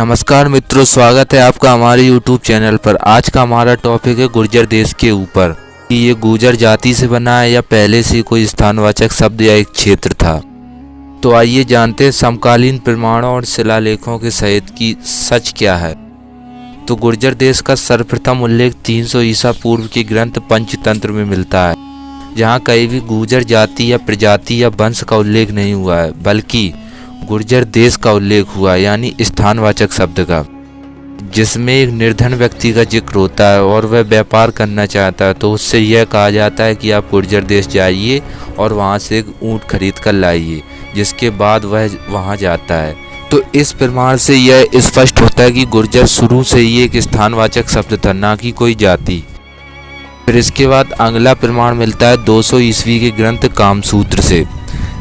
नमस्कार मित्रों, स्वागत है आपका हमारे YouTube चैनल पर। आज का हमारा टॉपिक है गुर्जर देश के ऊपर कि ये गुर्जर जाति से बना है या पहले से कोई स्थानवाचक शब्द या एक क्षेत्र था। तो आइए जानते हैं समकालीन प्रमाणों और शिलालेखों के सहित कि सच क्या है। तो गुर्जर देश का सर्वप्रथम उल्लेख 300 ईसा पूर्व के ग्रंथ पंचतंत्र में मिलता है, जहाँ कहीं भी गुर्जर जाति या प्रजाति या वंश का उल्लेख नहीं हुआ है, बल्कि गुर्जर देश का उल्लेख हुआ, यानी स्थानवाचक शब्द का, जिसमें एक निर्धन व्यक्ति का जिक्र होता है और वह व्यापार करना चाहता है। तो उससे यह कहा जाता है कि आप गुर्जर देश जाइए और वहाँ से एक ऊँट खरीद कर लाइए, जिसके बाद वह वहाँ जाता है। तो इस प्रमाण से यह स्पष्ट होता है कि गुर्जर शुरू से ही एक स्थानवाचक शब्द था, ना कि कोई जाति। फिर इसके बाद अगला प्रमाण मिलता है 200 ईस्वी के ग्रंथ कामसूत्र से,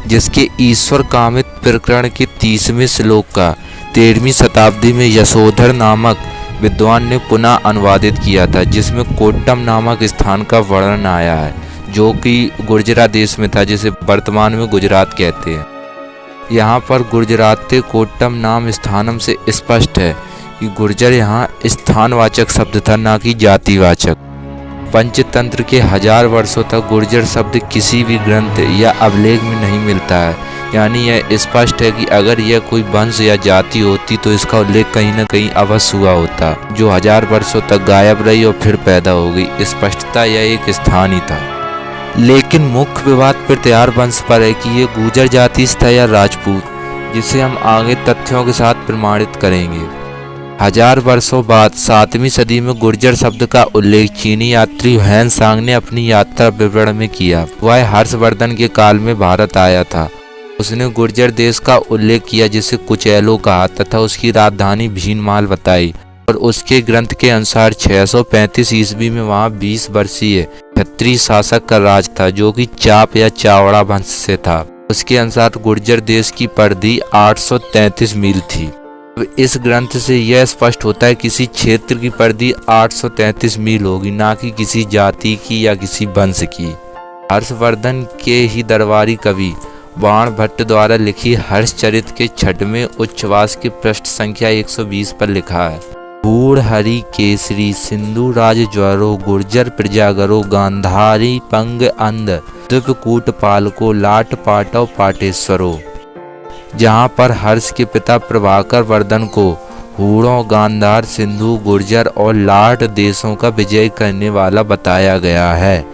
जिसके ईश्वर कामित प्रकरण के 30वें श्लोक का 13वीं शताब्दी में यशोधर नामक विद्वान ने पुनः अनुवादित किया था, जिसमें कोट्टम नामक स्थान का वर्णन आया है, जो कि गुर्जरा देश में था, जिसे वर्तमान में गुजरात कहते हैं। यहाँ पर गुजराते कोट्टम नाम स्थानम से स्पष्ट है कि गुर्जर यहाँ स्थानवाचक शब्द था, ना कि जातिवाचक। पंचतंत्र के 1000 वर्षों तक गुर्जर शब्द किसी भी ग्रंथ या अभिलेख में नहीं मिलता है, यानी यह स्पष्ट है कि अगर यह कोई वंश या जाति होती तो इसका उल्लेख कहीं न कहीं अवश्य हुआ होता, जो 1000 वर्षों तक गायब रही और फिर पैदा हो गई। स्पष्टता यह एक स्थान ही था। लेकिन मुख्य विवाद प्रत्यार वंश पर है कि ये गुर्जर जाति था या राजपूत, जिसे हम आगे तथ्यों के साथ प्रमाणित करेंगे। 1000 वर्षों बाद 7वीं सदी में गुर्जर शब्द का उल्लेख चीनी यात्री ह्वेनसांग ने अपनी यात्रा विवरण में किया। वह हर्षवर्धन के काल में भारत आया था। उसने गुर्जर देश का उल्लेख किया, जिसे कुचैलो कहा, तथा उसकी राजधानी भीनमाल बताई। और उसके ग्रंथ के अनुसार 635 ईस्वी में वहाँ 20 वर्षीय क्षत्रिय शासक का राज था, जो कि चाप या चावड़ा वंश से था। उसके अनुसार गुर्जर देश की परिधि 833 मील थी। इस ग्रंथ से यह स्पष्ट होता है कि किसी क्षेत्र की परिधि 833 मील होगी, ना कि किसी जाति की या किसी वंश की। हर्षवर्धन के ही दरबारी कवि बाण भट्ट द्वारा लिखी हर्षचरित के 6वें उच्छ्वास के पृष्ठ संख्या 120 पर लिखा है: बूढ़ हरि केसरी सिंधु राज ज्वरो गुर्जर प्रजागरो गांधारी पंग अंध द्वीपकूट पालको लाट पाटव पाटेश्वरो। जहाँ पर हर्ष के पिता प्रभाकर वर्धन को हूणों, गांधार, सिंधु, गुर्जर और लाट देशों का विजय करने वाला बताया गया है।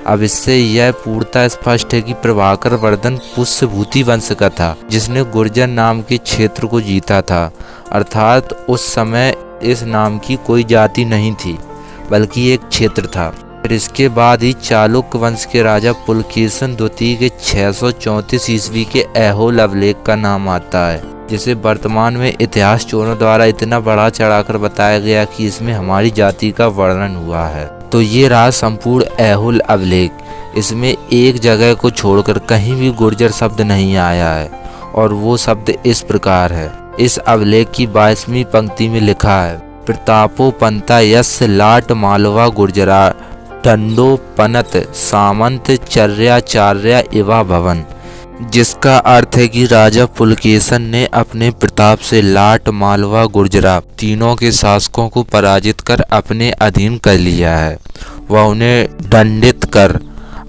अब इससे यह पूर्णतः स्पष्ट है कि प्रभाकर वर्धन पुष्यभूति वंश का था, जिसने गुर्जर नाम के क्षेत्र को जीता था। अर्थात उस समय इस नाम की कोई जाति नहीं थी, बल्कि एक क्षेत्र था। फिर इसके बाद ही चालुक्य वंश के राजा पुलकेशिन द्वितीय के 634 ईस्वी के ऐहोल अभिलेख का नाम आता है, जिसे वर्तमान में इतिहास चोरों द्वारा इतना बढ़ा चढ़ाकर बताया गया कि इसमें हमारी जाति का वर्णन हुआ है। तो ये रहा संपूर्ण ऐहोल अभिलेख। इसमें एक जगह को छोड़कर कहीं भी गुर्जर शब्द नहीं आया है, और वो शब्द इस प्रकार है। इस अभिलेख की 22वीं पंक्ति में लिखा है: प्रतापो पंथा यस लाट मालवा गुर्जरा दंडो पनत सामंत चर्याचार्या इवा भवन, जिसका अर्थ है कि राजा पुलकेशिन ने अपने प्रताप से लाट, मालवा, गुर्जरा तीनों के शासकों को पराजित कर अपने अधीन कर लिया है। वह उन्हें दंडित कर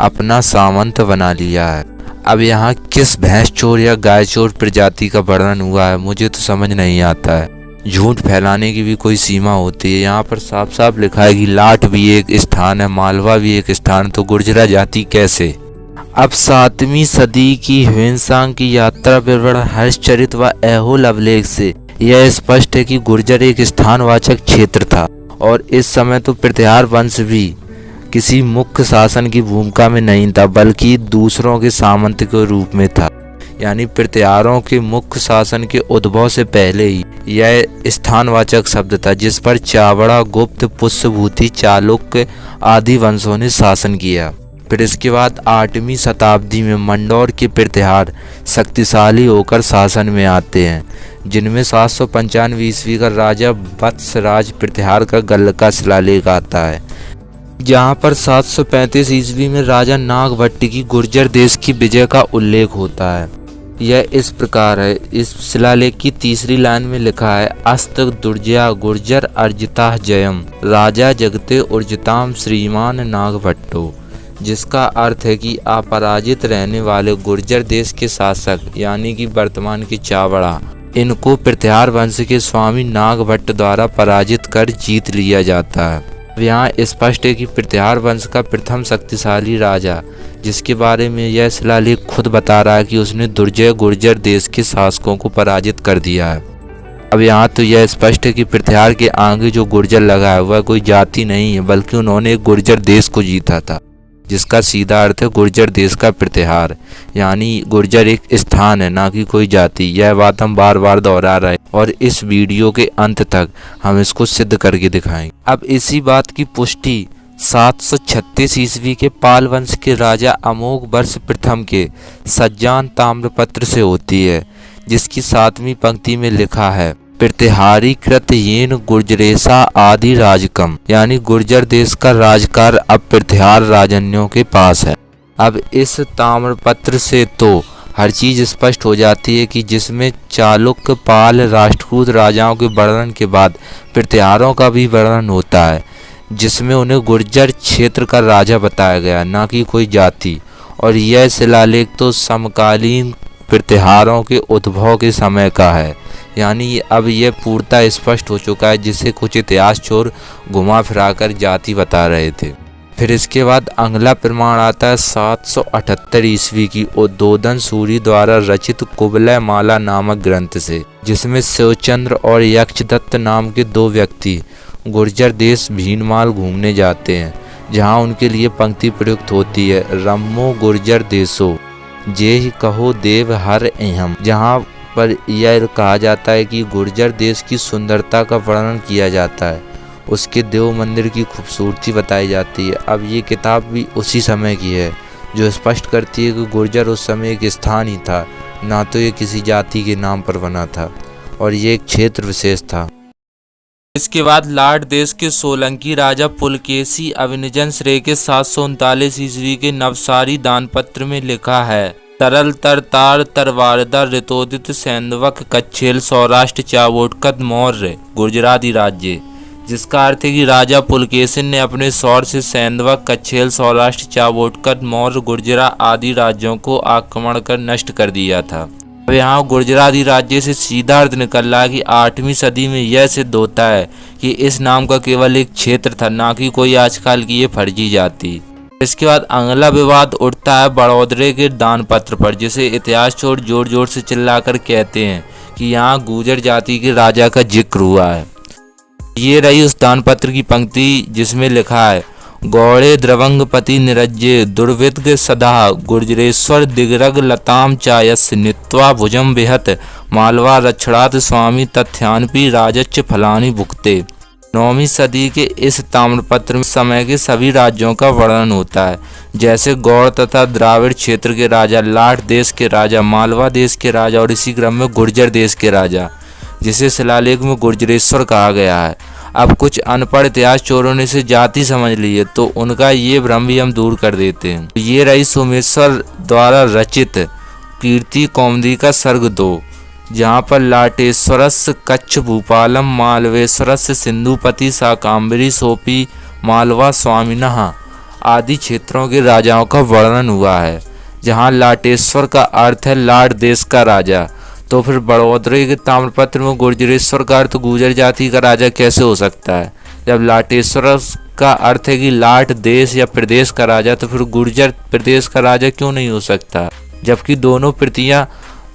अपना सामंत बना लिया है। अब यहाँ किस भैंस चोर या गाय चोर प्रजाति का वर्णन हुआ है, मुझे तो समझ नहीं आता है। झूठ फैलाने की भी कोई सीमा होती है। यहाँ पर साफ साफ लिखा है कि लाट भी एक स्थान है, मालवा भी एक स्थान, तो गुर्जरा जाति कैसे? अब 7वीं सदी की ह्वेनसांग की यात्रा विवरण हर्षचरित व ऐहोल अभिलेख से यह स्पष्ट है कि गुर्जर एक स्थानवाचक क्षेत्र था, और इस समय तो प्रत्यार वंश भी किसी मुख्य शासन की भूमिका में नहीं था, बल्कि दूसरों के सामंत के रूप में था। यानी प्रत्यारों के मुख्य शासन के उद्भव से पहले ही यह स्थानवाचक शब्द था, जिस पर चावड़ा, गुप्त, पुष्यभूति, चालुक्य आदि वंशों ने शासन किया। फिर इसके बाद 8वीं शताब्दी में मंडौर के प्रत्यार शक्तिशाली होकर शासन में आते हैं, जिनमें 795 ईस्वी का राजा वत्सराज प्रत्यार का गल्लका शिलालेख आता है, जहाँ पर 735 ईस्वी में राजा नागभट्ट की गुर्जर देश की विजय का उल्लेख होता है। यह इस प्रकार है। इस शिलालेख की तीसरी लाइन में लिखा है, अस्त दुर्जया गुर्जर अर्जिता जयम राजा जगते उर्जिताम श्रीमान नागभट्टो, जिसका अर्थ है कि अपराजित रहने वाले गुर्जर देश के शासक यानी कि वर्तमान के चावड़ा, इनको प्रत्याहार वंश के स्वामी नागभट्ट द्वारा पराजित कर जीत लिया जाता है। यहाँ स्पष्ट है कि प्रत्याहार वंश का प्रथम शक्तिशाली राजा, जिसके बारे में यह शिलालेख खुद बता रहा है कि उसने दुर्जय गुर्जर देश के शासकों को पराजित कर दिया है। अब यहाँ तो यह स्पष्ट है कि प्रत्याहार के आगे जो गुर्जर लगा है वह कोई जाति नहीं है, बल्कि उन्होंने एक गुर्जर देश को जीता था, जिसका सीधा अर्थ है गुर्जर देश का प्रत्याहार, यानी गुर्जर एक स्थान है, ना कि कोई जाति। यह बात हम बार बार दोहरा रहे हैं और इस वीडियो के अंत तक हम इसको सिद्ध करके दिखाएंगे। अब इसी बात की पुष्टि 736 ईस्वी के पाल वंश के राजा अमोघ वर्ष प्रथम के सज्जान ताम्रपत्र से होती है, जिसकी 7वीं पंक्ति में लिखा है, प्रत्याहारी कृत येन गुर्जरेशा आदि राजकम, यानी गुर्जर देश का राजकार अब प्रत्याहार राजन्यों के पास है। अब इस ताम्रपत्र से तो हर चीज स्पष्ट हो जाती है कि जिसमें चालुक्य पाल राष्ट्रकूट राजाओं के वर्णन के बाद प्रत्याहारों का भी वर्णन होता है, जिसमें उन्हें गुर्जर क्षेत्र का राजा बताया गया, ना कि कोई जाति। और यह शिलालेख तो समकालीन प्रत्याहारों के उद्भव के समय का है, यानी अब यह पूर्णतः स्पष्ट हो चुका है, जिसे कुछ इतिहास चोर घुमा फिराकर जाति बता रहे थे। फिर इसके बाद अगला प्रमाण आता है 778 ईस्वी की उद्बोधन सूरी द्वारा रचित कुवलय माला नामक ग्रंथ से, जिसमें शिवचंद्र और यक्षदत्त नाम के 2 व्यक्ति गुर्जर देश भीनमाल घूमने जाते हैं, जहां उनके लिए पंक्ति प्रयुक्त होती है, रम्मो गुर्जर देशो जे ही कहो देव हर एहम, जहां पर यह कहा जाता है कि गुर्जर देश की सुंदरता का वर्णन किया जाता है, उसके देव मंदिर की खूबसूरती बताई जाती है। अब ये किताब भी उसी समय की है, जो स्पष्ट करती है कि गुर्जर उस समय एक स्थान ही था, ना तो ये किसी जाति के नाम पर बना था, और ये एक क्षेत्र विशेष था। इसके बाद लाट देश के सोलंकी राजा पुलकेशी अभिनजन श्रेय के 739 ईस्वी के नवसारी दानपत्र में लिखा है, तरल तरतार तरवारदा ऋतोदित सैंधवक कच्छेल सौराष्ट्र चावोटकद मौर्य गुर्जरादि राज्य, जिसका अर्थ है कि राजा पुलकेशिन ने अपने शौर्य से सैंधवक कच्छेल सौराष्ट्र चावोटकद मौर्य गुर्जरा आदि राज्यों को आक्रमण कर नष्ट कर दिया था। अब यहाँ गुर्जरादि राज्य से सीधा अर्थ निकल रहा है कि 8वीं सदी में यह सिद्ध होता है कि इस नाम का केवल एक क्षेत्र था, ना कि कोई आजकल की ये फर्जी जाति। इसके बाद अगला विवाद उठता है बड़ौदरे के दानपत्र पर, जिसे इतिहास चोर जोर जोर से चिल्लाकर कहते हैं कि यहाँ गुर्जर जाति के राजा का जिक्र हुआ है। ये रही उस दानपत्र की पंक्ति जिसमें लिखा है, गौड़े द्रवंगपति निरज्ये दुर्विद्ग सदा गुर्जरेश्वर दिग्रग लताम चायस नित्वा भुजम विहत मालवा रक्षणात् स्वामी तथ्यानपि राजच्च फलानि भुक्ते। 9वीं सदी के इस ताम्रपत्र में समय के सभी राज्यों का वर्णन होता है, जैसे गौड़ तथा द्राविड़ क्षेत्र के राजा, लाट देश के राजा, मालवा देश के राजा और इसी क्रम में गुर्जर देश के राजा, जिसे शिलालेख में गुर्जरेश्वर कहा गया है। अब कुछ अनपढ़ इतिहास चोरों ने इसे जाति समझ ली है, तो उनका ये भ्रम भी हम दूर कर देते हैं। ये रही सोमेश्वर द्वारा रचित कीर्ति कौमुदी का सर्ग 2, जहाँ पर लाटेश्वरस्य कच्छ भूपालम मालवेश्वरस्य सिंधुपति शाकांबरी सोपी मालवा स्वामिनः आदि क्षेत्रों के राजाओं का वर्णन हुआ है, जहाँ लाटेश्वर का अर्थ है लाट देश का राजा। तो फिर बड़ौदरे के ताम्रपत्र में गुर्जरेश्वर का अर्थ गुर्जर जाति का राजा कैसे हो सकता है? जब लाटेश्वर का अर्थ है कि लाट देश या प्रदेश का राजा, तो फिर गुर्जर प्रदेश का राजा क्यों नहीं हो सकता? जबकि दोनों प्रतियां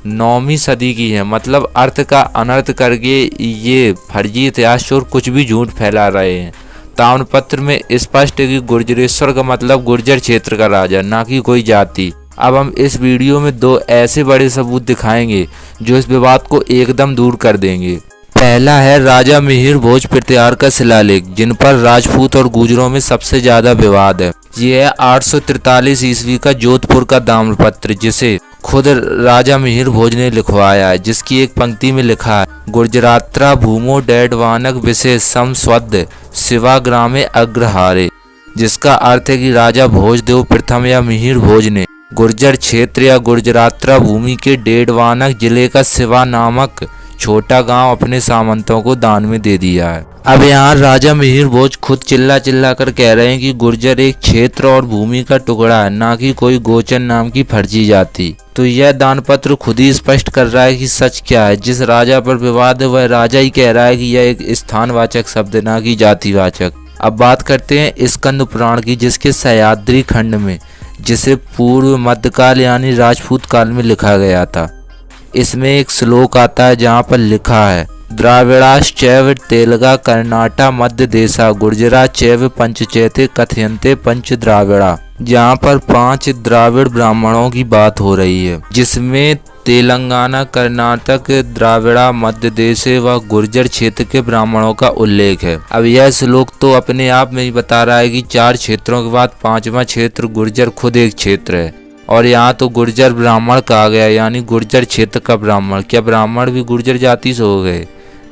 9वीं सदी की है। मतलब अर्थ का अनर्थ करके ये फर्जी इतिहास चोर कुछ भी झूठ फैला रहे हैं। ताम्रपत्र में स्पष्ट है कि गुर्जरेश्वर का मतलब गुर्जर क्षेत्र का राजा, ना कि कोई जाति। अब हम इस वीडियो में 2 ऐसे बड़े सबूत दिखाएंगे जो इस विवाद को एकदम दूर कर देंगे। पहला है राजा मिहिर भोज प्रत्याहार का शिलालेख, जिन पर राजपूत और गुर्जरों में सबसे ज्यादा विवाद है। यह है 843 ईस्वी का जोधपुर का ताम्रपत्र, जिसे खुद राजा मिहिर भोज ने लिखवाया है, जिसकी एक पंक्ति में लिखा है, गुर्जरात्रा भूमो डैडवानक विशेष समस्वद शिवाग्रामे अग्रहारे, जिसका अर्थ है कि राजा भोजदेव प्रथम या मिहिर भोज ने गुर्जर क्षेत्र या गुर्जरात्रा भूमि के डेडवानक जिले का सिवा नामक छोटा गांव अपने सामंतों को दान में दे दिया है। अब यहाँ राजा मिहिर भोज खुद चिल्ला चिल्ला कर कह रहे हैं कि गुर्जर एक क्षेत्र और भूमि का टुकड़ा है, ना कि कोई गोचर नाम की फर्जी जाति। तो यह दान पत्र खुद ही स्पष्ट कर रहा है कि सच क्या है। जिस राजा पर विवाद है वह राजा ही कह रहा है कि यह एक स्थानवाचक शब्द, ना कि जातिवाचक। अब बात करते हैं स्कंद पुराण की, जिसके सह्याद्री खंड में, जिसे पूर्व मध्यकाल यानी राजपूत काल में लिखा गया था। इसमें एक श्लोक आता है जहाँ पर लिखा है, द्राविड़ाश्चैव तेलगा कर्नाटा मध्य देशा गुर्जरा चैव पंचचैते कथयन्ते पंच द्राविड़ा। जहाँ पर 5 द्राविड़ ब्राह्मणों की बात हो रही है, जिसमें तेलंगाना, कर्नाटक, द्राविड़ा, मध्य देश व गुर्जर क्षेत्र के ब्राह्मणों का उल्लेख है। अब यह श्लोक तो अपने आप में ही बता रहा है कि 4 क्षेत्रों के बाद 5वां क्षेत्र गुर्जर खुद एक क्षेत्र है। और यहाँ तो गुर्जर ब्राह्मण कहा गया, यानी गुर्जर क्षेत्र का ब्राह्मण। क्या ब्राह्मण भी गुर्जर जाति से हो गए?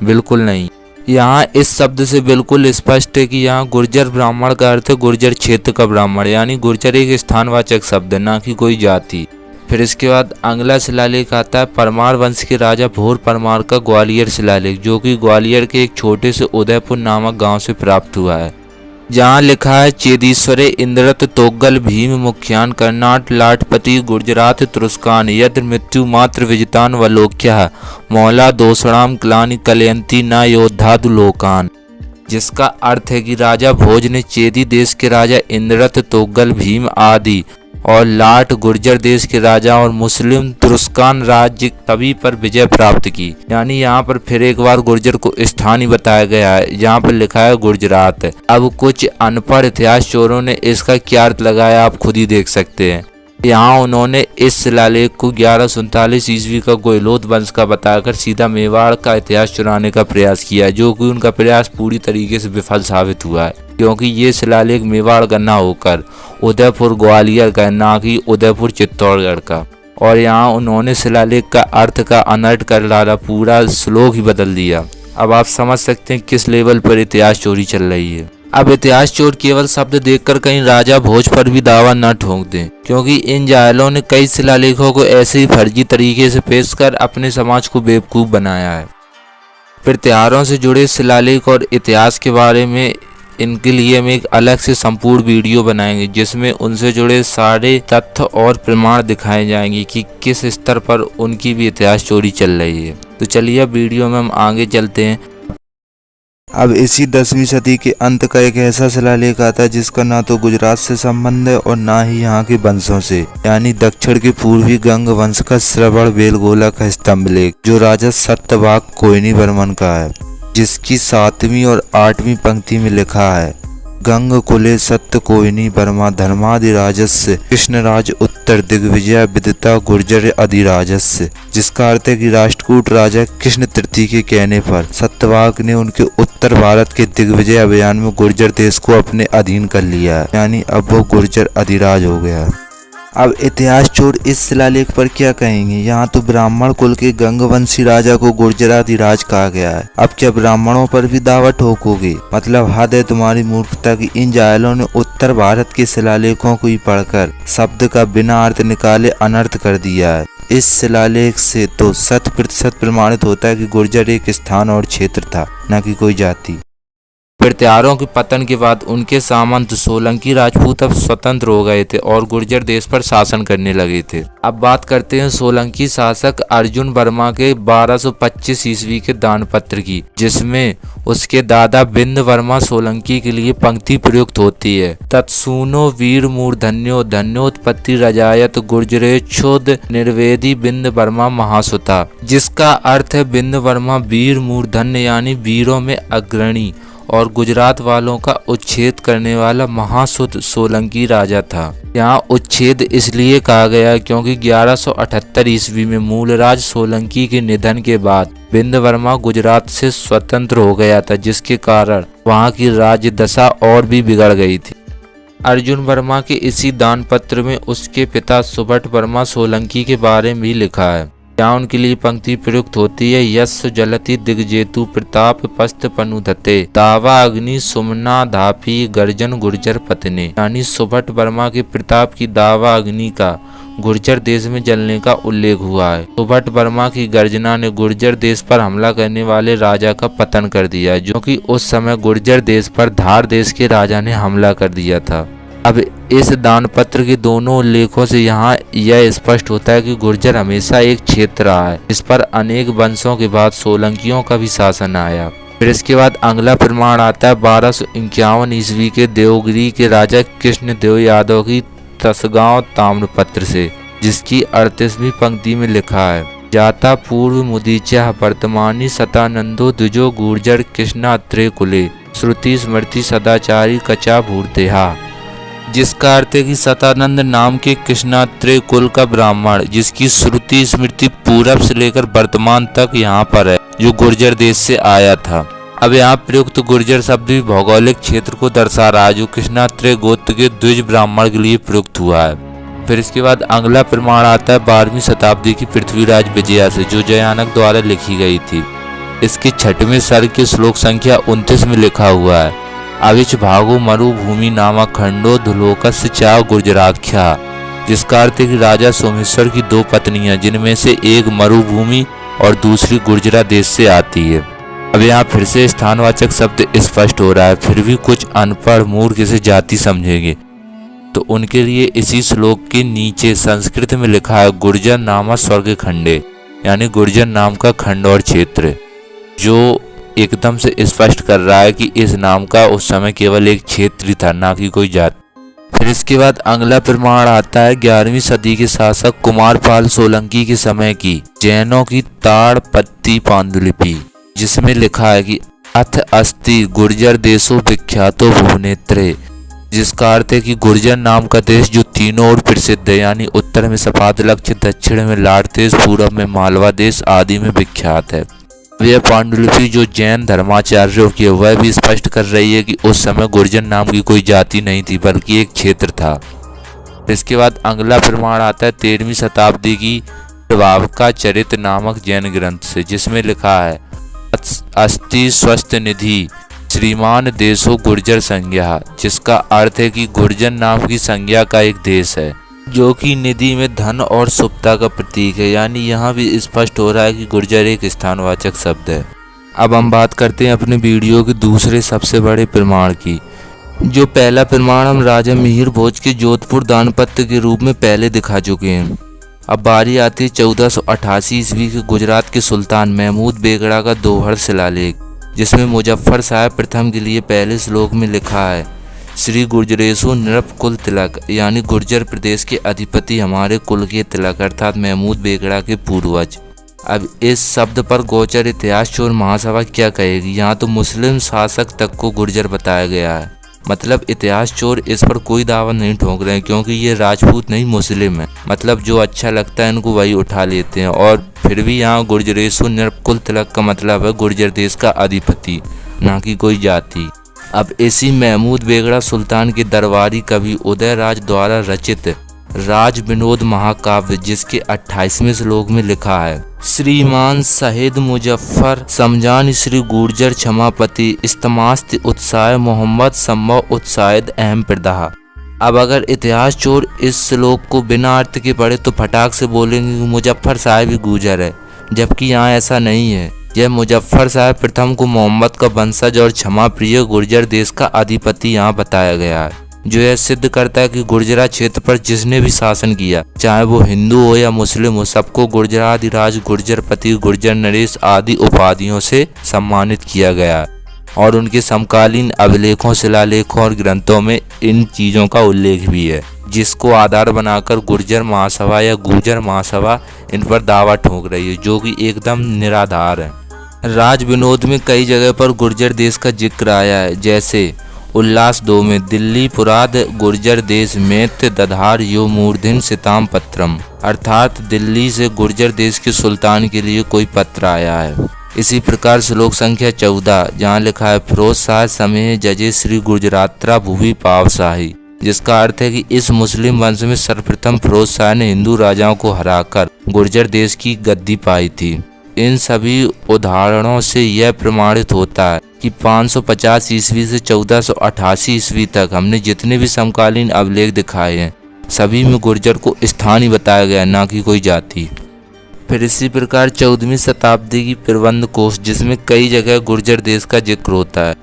बिल्कुल नहीं। यहाँ इस शब्द से बिल्कुल स्पष्ट है कि यहाँ गुर्जर ब्राह्मण का अर्थ है गुर्जर क्षेत्र का ब्राह्मण, यानी गुर्जर एक स्थानवाचक शब्द है, ना कि कोई जाति। फिर इसके बाद अगला शिलालेख आता है परमार वंश के राजा भोर परमार का ग्वालियर शिलालेख, जो कि ग्वालियर के एक छोटे से उदयपुर नामक गांव से प्राप्त हुआ है। जहाँ लिखा है, चेदीश्वरे इंद्रत तोगल भीम मुख्यान कर्नाट लाटपति गुर्जरात तुरुस्कान यद्र मृत्यु मात्र विजितान वलोक्या मौला दोषणाम क्लानि कलयंती न योद्धादु लोकान। जिसका अर्थ है कि राजा भोज ने चेदी देश के राजा इंद्रत तोगल भीम आदि और लाट गुर्जर देश के राजा और मुस्लिम तुरुस्कान राज्य सभी पर विजय प्राप्त की। यानी यहाँ पर फिर एक बार गुर्जर को स्थान ही बताया गया है, जहाँ पर लिखा है गुजरात। अब कुछ अनपढ़ इतिहास चोरों ने इसका क्या अर्थ लगाया आप खुद ही देख सकते हैं। यहाँ उन्होंने इस शिलालेख को 1147 ईस्वी का गोयलोत वंश का बताकर सीधा मेवाड़ का इतिहास चुराने का प्रयास किया, जो कि उनका प्रयास पूरी तरीके से विफल साबित हुआ है, क्योंकि ये शिलालेख मेवाड़ का ना होकर उदयपुर ग्वालियर का, ना कि उदयपुर चित्तौड़गढ़ का। और यहाँ उन्होंने शिलालेख का अर्थ का अनर्थ कर डाला, पूरा श्लोक ही बदल दिया। अब आप समझ सकते हैं किस लेवल पर इतिहास चोरी चल रही है। अब इतिहास चोर केवल शब्द देखकर कहीं राजा भोज पर भी दावा न ठोक दें, क्योंकि इन जायलों ने कई शिलालेखों को ऐसे ही फर्जी तरीके से पेश कर अपने समाज को बेवकूफ़ बनाया है। फिर त्योहारों से जुड़े शिलालेख और इतिहास के बारे में इनके लिए हम एक अलग से संपूर्ण वीडियो बनाएंगे, जिसमें उनसे जुड़े सारे तथ्य और प्रमाण दिखाए जाएंगे कि किस स्तर पर उनकी भी इतिहास चोरी चल रही है। तो चलिए अब वीडियो में हम आगे चलते हैं। अब इसी 10वीं सदी के अंत का एक ऐसा शिलालेख आता है जिसका ना तो गुजरात से संबंध है और ना ही यहाँ के वंशों से, यानी दक्षिण के पूर्वी गंग वंश का श्रवण बेलगोला का स्तंभ लेख, जो राजा सत्यवाक कोयनी वर्मन का है, जिसकी 7वीं और 8वीं पंक्ति में लिखा है, गंग कुले सत्य कोयनी वर्मा धर्माधिराजस्य कृष्णराज उत्तर दिग्विजय विदिता गुर्जर अधिराजस्य। जिसका अर्थ है कि राष्ट्रकूट राजा कृष्ण तृतीय के कहने पर सत्यवाक ने उनके उत्तर भारत के दिग्विजय अभियान में गुर्जर देश को अपने अधीन कर लिया है, यानी अब वो गुर्जर अधिराज हो गया है। अब इतिहास चोर इस शिलालेख पर क्या कहेंगे। यहाँ तो ब्राह्मण कुल के गंगवंशी राजा को गुर्जराधिराज कहा गया है, अब क्या ब्राह्मणों पर भी दावा ठोकोगे? मतलब हद है तुम्हारी मूर्खता की इन जायलों ने उत्तर भारत के शिलालेखों को ही पढ़कर शब्द का बिना अर्थ निकाले अनर्थ कर दिया है। इस शिलालेख से तो 100% प्रमाणित होता है कि गुर्जर एक स्थान और क्षेत्र था, न कि कोई जाति। फिर त्योहारों के पतन के बाद उनके सामंत सोलंकी राजपूत अब स्वतंत्र हो गए थे और गुर्जर देश पर शासन करने लगे थे। अब बात करते हैं सोलंकी शासक अर्जुन वर्मा के 1225 ईस्वी के दान पत्र की, जिसमें उसके दादा बिंद वर्मा सोलंकी के लिए पंक्ति प्रयुक्त होती है, तत्सूनो वीर मूर्धन्यो धन्योत्पत्ति रजायत गुर्जरेच्छोद निर्वेदी बिंद वर्मा महासुता। जिसका अर्थ है बिंद वर्मा वीर मूर्धन्य यानी वीरों में अग्रणी और गुजरात वालों का उच्छेद करने वाला महासुत सोलंकी राजा था। यहाँ उच्छेद इसलिए कहा गया क्योंकि 1178 ईस्वी में मूलराज सोलंकी के निधन के बाद बिंद वर्मा गुजरात से स्वतंत्र हो गया था, जिसके कारण वहाँ की राज्य दशा और भी बिगड़ गई थी। अर्जुन वर्मा के इसी दान पत्र में उसके पिता सुभट वर्मा सोलंकी के बारे में भी लिखा है। यहाँ उनके लिए पंक्ति प्रयुक्त होती है, यस्य जलति दिग्जेतु प्रताप पस्त पनुधते दावा अग्नि सुमना धापी गर्जन गुर्जर पत्ने। यानी सुभट वर्मा के प्रताप की दावा अग्नि का गुर्जर देश में जलने का उल्लेख हुआ है। तो भट्ट वर्मा की गर्जना ने गुर्जर देश पर हमला करने वाले राजा का पतन कर दिया, जो कि उस समय गुर्जर देश पर धार देश के राजा ने हमला कर दिया था। अब इस दानपत्र के दोनों उल्लेखों से यहाँ यह स्पष्ट होता है कि गुर्जर हमेशा एक क्षेत्र रहा है, इस पर अनेक वंशों के बाद सोलंकियों का भी शासन आया। फिर इसके बाद अगला प्रमाण आता है 1251 ईस्वी के देवगिरी के राजा कृष्णदेव यादव की तसगांव ताम्रपत्र से, जिसकी 38वीं पंक्ति में लिखा है, जाता पूर्व मुदीचा वर्तमानी सतानंदो द्विजो गुर्जर कृष्णात्रे कुले श्रुति स्मृति सदाचारी कचा भूर्तेहा, जिसका अर्थ है कि सतानंद नाम के कृष्णात्रेय कुल का ब्राह्मण, जिसकी श्रुति स्मृति पूरब से लेकर वर्तमान तक यहाँ पर है, जो गुर्जर देश से आया था। अब यहाँ प्रयुक्त गुर्जर शब्द भी भौगोलिक क्षेत्र को दर्शा रहा है, जो कृष्णात्रेय गोत्र के द्विज ब्राह्मण के लिए प्रयुक्त हुआ है। फिर इसके बाद अगला प्रमाण आता है 12वीं शताब्दी की पृथ्वीराज विजया से, जो जयानक द्वारा लिखी गई थी। इसके 6वें सर्ग की श्लोक संख्या 29 में लिखा हुआ है, अविच भागो मरुभूमि नामक खंडो धुलोकस्य चा गुर्जराख्या, जिसका अर्थ है कि राजा सोमेश्वर की 2 पत्नियां, जिनमें से एक मरुभूमि और दूसरी गुर्जरा देश से आती है। अब यहाँ फिर से स्थानवाचक शब्द स्पष्ट हो रहा है, फिर भी कुछ अनपढ़ मूर्ख इसे जाति समझेंगे, तो उनके लिए इसी श्लोक के नीचे संस्कृत में लिखा है गुर्जर नामा स्वर्ग खंडे, यानी गुर्जर नाम का खंड और क्षेत्र, जो एकदम से स्पष्ट कर रहा है कि इस नाम का उस समय केवल एक क्षेत्र था, ना कि कोई जाति। फिर इसके बाद अगला प्रमाण आता है 11वीं सदी के शासक कुमारपाल सोलंकी के समय की जैनों की ताड़पत्री पांडुलिपि, जिसमें लिखा है कि अथ अस्ति गुर्जर देशो विख्यातो भुवनेत्रे, जिसका अर्थ है कि गुर्जर नाम का देश जो तीनों ओर प्रसिद्ध है, यानी उत्तर में सपादलक्ष्य, दक्षिण में लाट देश, पूर्व में मालवा देश आदि में विख्यात है। यह पांडुलिपि जो जैन धर्माचार्यों की, वह भी स्पष्ट कर रही है कि उस समय गुर्जर नाम की कोई जाति नहीं थी, बल्कि एक क्षेत्र था। इसके बाद अगला प्रमाण आता है 13वीं शताब्दी की प्रभावका चरित नामक जैन ग्रंथ से, जिसमें लिखा है अस्ति स्वस्थ निधि श्रीमान देशो गुर्जर संज्ञा, जिसका अर्थ है कि गुर्जर नाम की संज्ञा का एक देश है, जो कि निधि में धन और शुभता का प्रतीक है, यानी यहाँ भी स्पष्ट हो रहा है कि गुर्जर एक स्थानवाचक शब्द है। अब हम बात करते हैं अपने वीडियो के दूसरे सबसे बड़े प्रमाण की। जो पहला प्रमाण हम राजा मिहिर भोज के जोधपुर दानपत्र के रूप में पहले दिखा चुके हैं। अब बारी आती है 1488 ईस्वी के गुजरात के सुल्तान महमूद बेगड़ा का दोहर शिलालेख, जिसमें मुजफ्फर साहब प्रथम के लिए पहले श्लोक में लिखा है, श्री गुर्जरेशु नृप कुल तिलक, यानी गुर्जर प्रदेश के अधिपति हमारे कुल के तिलक, अर्थात महमूद बेगड़ा के पूर्वज। अब इस शब्द पर गोचर इतिहास चोर महासभा क्या कहेगी? यहाँ तो मुस्लिम शासक तक को गुर्जर बताया गया है, मतलब इतिहास चोर इस पर कोई दावा नहीं ठोक रहे हैं, क्योंकि ये राजपूत नहीं मुस्लिम है, मतलब जो अच्छा लगता है इनको वही उठा लेते हैं। और फिर भी यहाँ गुर्जरेशु नृप कुल तिलक का मतलब है गुर्जर देश का अधिपति, ना कि कोई जाति। अब इसी महमूद बेगड़ा सुल्तान के दरबारी कवि उदयराज द्वारा रचित राज विनोद महाकाव्य, जिसके 28वें श्लोक में लिखा है, श्रीमान शहीद मुजफ्फर समझान श्री गुर्जर क्षमापति इस्तमास्त उत्साह मोहम्मद संभव उत्साहिद अहम प्रदाह। अब अगर इतिहास चोर इस श्लोक को बिना अर्थ के पढ़े तो फटाक से बोलेंगे कि मुजफ्फर साहब ही गुर्जर है, जबकि यहाँ ऐसा नहीं है। यह मुजफ्फर साहब प्रथम को मोहम्मद का वंशज और क्षमा प्रिय गुर्जर देश का अधिपति यहाँ बताया गया है, जो यह सिद्ध करता है कि गुर्जरा क्षेत्र पर जिसने भी शासन किया, चाहे वो हिंदू हो या मुस्लिम हो, सबको गुर्जराधिराज, गुर्जरपति, गुर्जर नरेश आदि उपाधियों से सम्मानित किया गया। और उनके समकालीन अभिलेखों, शिलालेखों और ग्रंथों में इन चीज़ों का उल्लेख भी है, जिसको आधार बनाकर गुर्जर महासभा या गुर्जर महासभा इन पर दावा ठोक रही है, जो कि एकदम निराधार है। राज विनोद में कई जगह पर गुर्जर देश का जिक्र आया है, जैसे उल्लास 2 में दिल्ली पुराद गुर्जर देश मैत्य दधार यो मूर्धिन सिताम पत्रम, अर्थात दिल्ली से गुर्जर देश के सुल्तान के लिए कोई पत्र आया है। इसी प्रकार श्लोक संख्या 14 जहाँ लिखा है फिरोज शाह समय जजे श्री गुर्जरात्रा भूवि पावशाही, जिसका अर्थ है कि इस मुस्लिम वंश में सर्वप्रथम फिरोज शाह ने हिंदू राजाओं को हराकर गुर्जर देश की गद्दी पाई थी। इन सभी उदाहरणों से यह प्रमाणित होता है कि 550 ईस्वी से 1488 ईस्वी तक हमने जितने भी समकालीन अभिलेख दिखाए हैं, सभी में गुर्जर को स्थान ही बताया गया, ना कि कोई जाति। फिर इसी प्रकार 14वीं शताब्दी की प्रबंध कोश, जिसमें कई जगह गुर्जर देश का जिक्र होता है,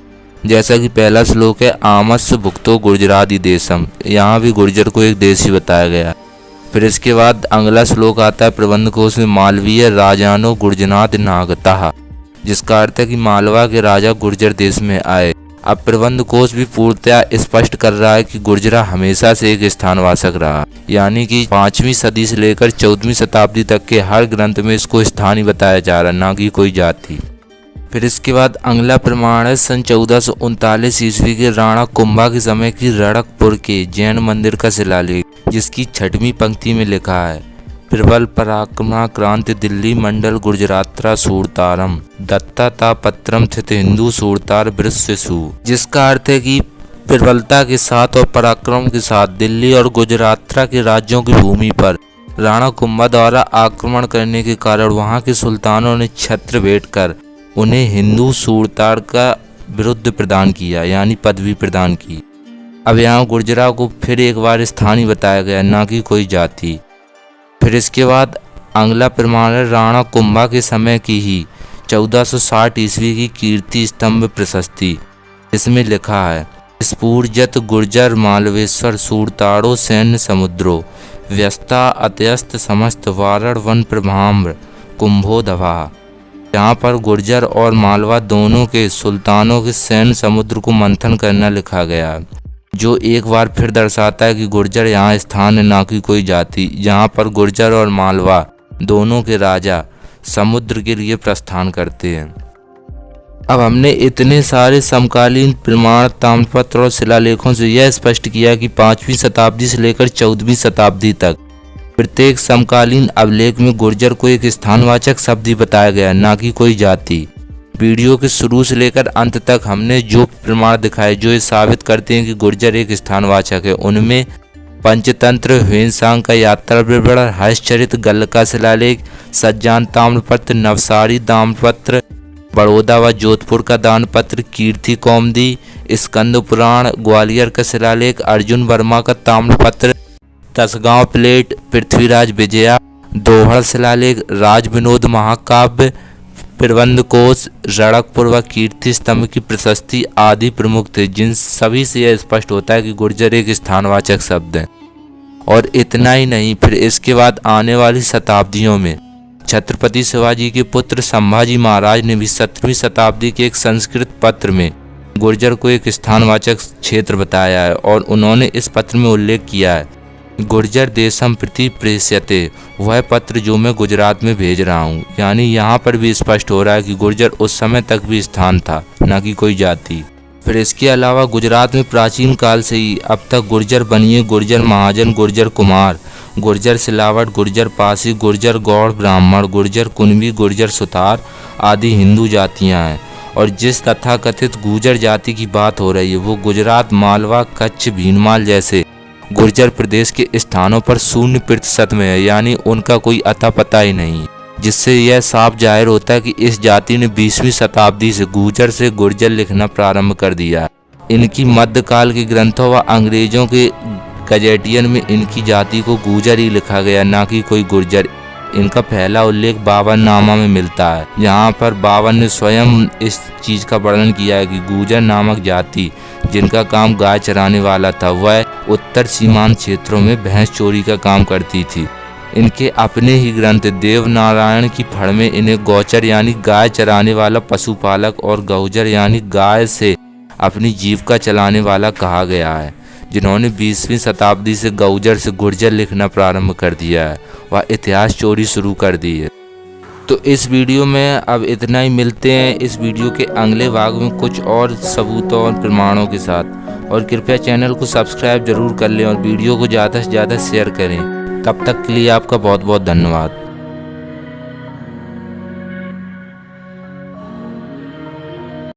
जैसा कि पहला श्लोक है आमस्य भुक्तो गुर्जरादि देशम, यहाँ भी गुर्जर को एक देश ही बताया गया। फिर इसके बाद अगला श्लोक आता है प्रबंध कोश में मालवीय राजानो गुर्जनाद नागता, जिसका अर्थ है कि मालवा के राजा गुर्जर देश में आए। अब प्रबंध कोश भी पूर्णतः स्पष्ट कर रहा है कि गुर्जरा हमेशा से एक स्थानवाचक रहा, यानी कि 5वीं सदी से लेकर 14वीं शताब्दी तक के हर ग्रंथ में इसको स्थान ही बताया जा रहा है, ना कि कोई जाति। फिर इसके बाद अगला प्रमाण है सन 1439 ईस्वी के राणा कुंभा के समय की रणकपुर के जैन मंदिर का शिलालेख, जिसकी 6वीं पंक्ति में लिखा है प्रबल पराक्रमाक्रांति दिल्ली मंडल गुर्जरात्रा सूरतारम दत्ता ता पत्रम थित हिंदू सूरतार वृषसु, जिसका अर्थ है कि प्रबलता के साथ और पराक्रम के साथ दिल्ली और गुजरात्रा के राज्यों की भूमि पर राणा कुंभा द्वारा आक्रमण करने के कारण वहां के सुल्तानों ने छत्र भेंट कर उन्हें हिंदू सूरतार का विरुद्ध प्रदान किया, यानी पदवी प्रदान की। अब यहाँ गुर्जरा को फिर एक बार स्थान ही बताया गया, ना कि कोई जाति। फिर इसके बाद अगला प्रमाण है राणा कुंभा के समय की ही 1460 ईस्वी की कीर्ति स्तंभ प्रशस्ति, इसमें लिखा है स्फूर्जत गुर्जर मालवेश्वर सूरताड़ो सैन्य समुद्रो व्यस्ता अत्यस्त समस्त वारण वन प्रभाम्र कुंभोधवा। यहाँ पर गुर्जर और मालवा दोनों के सुल्तानों के सैन्य समुद्र को मंथन करना लिखा गया, जो एक बार फिर दर्शाता है कि गुर्जर यहाँ स्थान है, ना कि कोई जाति। यहाँ पर गुर्जर और मालवा दोनों के राजा समुद्र के लिए प्रस्थान करते हैं। अब हमने इतने सारे समकालीन प्रमाण ताम्रपत्र और शिलालेखों से यह स्पष्ट किया कि 5वीं शताब्दी से लेकर 14वीं शताब्दी तक प्रत्येक समकालीन अभिलेख में गुर्जर को एक स्थानवाचक शब्द ही बताया गया, ना कि कोई जाति। वीडियो के शुरू से लेकर अंत तक हमने जो प्रमाण दिखाए जो ये साबित करते हैं कि गुर्जर एक स्थानवाचक है, उनमें पंचतंत्र, ह्वेनसांग का यात्रा विवरण, हर्षचरित, गल्ल का शिलालेख, सज्जान ताम्रपत्र, नवसारी ताम्रपत्र, बड़ौदा व जोधपुर का दानपत्र, कीर्ति कौमुदी, स्कंद पुराण, ग्वालियर का शिलालेख, अर्जुन वर्मा का ताम्रपत्र, तसगांव प्लेट, पृथ्वीराज विजया, दोहड़ शिलालेख, राज विनोद महाकाव्य, प्रबंध कोश, रणकपुर व कीर्ति स्तंभ की प्रशस्ति आदि प्रमुख थे, जिन सभी से यह स्पष्ट होता है कि गुर्जर एक स्थानवाचक शब्द है। और इतना ही नहीं, फिर इसके बाद आने वाली शताब्दियों में छत्रपति शिवाजी के पुत्र संभाजी महाराज ने भी 17वीं शताब्दी के एक संस्कृत पत्र में गुर्जर को एक स्थानवाचक क्षेत्र बताया है, और उन्होंने इस पत्र में उल्लेख किया है गुर्जर देशम प्रति प्रेष्यते, वह पत्र जो मैं गुजरात में भेज रहा हूँ। यानी यहाँ पर भी स्पष्ट हो रहा है कि गुर्जर उस समय तक भी स्थान था, ना कि कोई जाति। फिर इसके अलावा गुजरात में प्राचीन काल से ही अब तक गुर्जर बनिए, गुर्जर महाजन, गुर्जर कुमार, गुर्जर सिलावट, गुर्जर पासी, गुर्जर गौड़ ब्राह्मण, गुर्जर कुनबी, गुर्जर सुतार आदि हिंदू जातियाँ हैं। और जिस तथाकथित गुर्जर जाति की बात हो रही है वो गुजरात, मालवा, कच्छ, भीनमाल जैसे गुर्जर प्रदेश के स्थानों पर 0% में है, यानी उनका कोई अता पता ही नहीं, जिससे यह साफ जाहिर होता है कि इस जाति ने 20वीं शताब्दी से गुर्जर लिखना प्रारंभ कर दिया। इनकी मध्यकाल के ग्रंथों व अंग्रेजों के गजेटियन में इनकी जाति को गुर्जर ही लिखा गया, ना कि कोई गुर्जर। इनका पहला उल्लेख बावन नामा में मिलता है। यहाँ पर बावन ने स्वयं इस चीज़ का वर्णन किया है कि गुर्जर नामक जाति जिनका काम गाय चराने वाला था, वह उत्तर सीमांत क्षेत्रों में भैंस चोरी का काम करती थी। इनके अपने ही ग्रंथ देवनारायण की फड़ में इन्हें गौचर यानी गाय चराने वाला पशुपालक और गौजर यानी गाय से अपनी जीविका चलाने वाला कहा गया है, जिन्होंने 20वीं शताब्दी से गौजर से गुर्जर लिखना प्रारंभ कर दिया है व इतिहास चोरी शुरू कर दी है। तो इस वीडियो में अब इतना ही, मिलते हैं इस वीडियो के अगले भाग में कुछ और सबूतों और प्रमाणों के साथ। और कृपया चैनल को सब्सक्राइब जरूर कर लें और वीडियो को ज़्यादा से ज़्यादा शेयर करें। तब तक के लिए आपका बहुत बहुत धन्यवाद।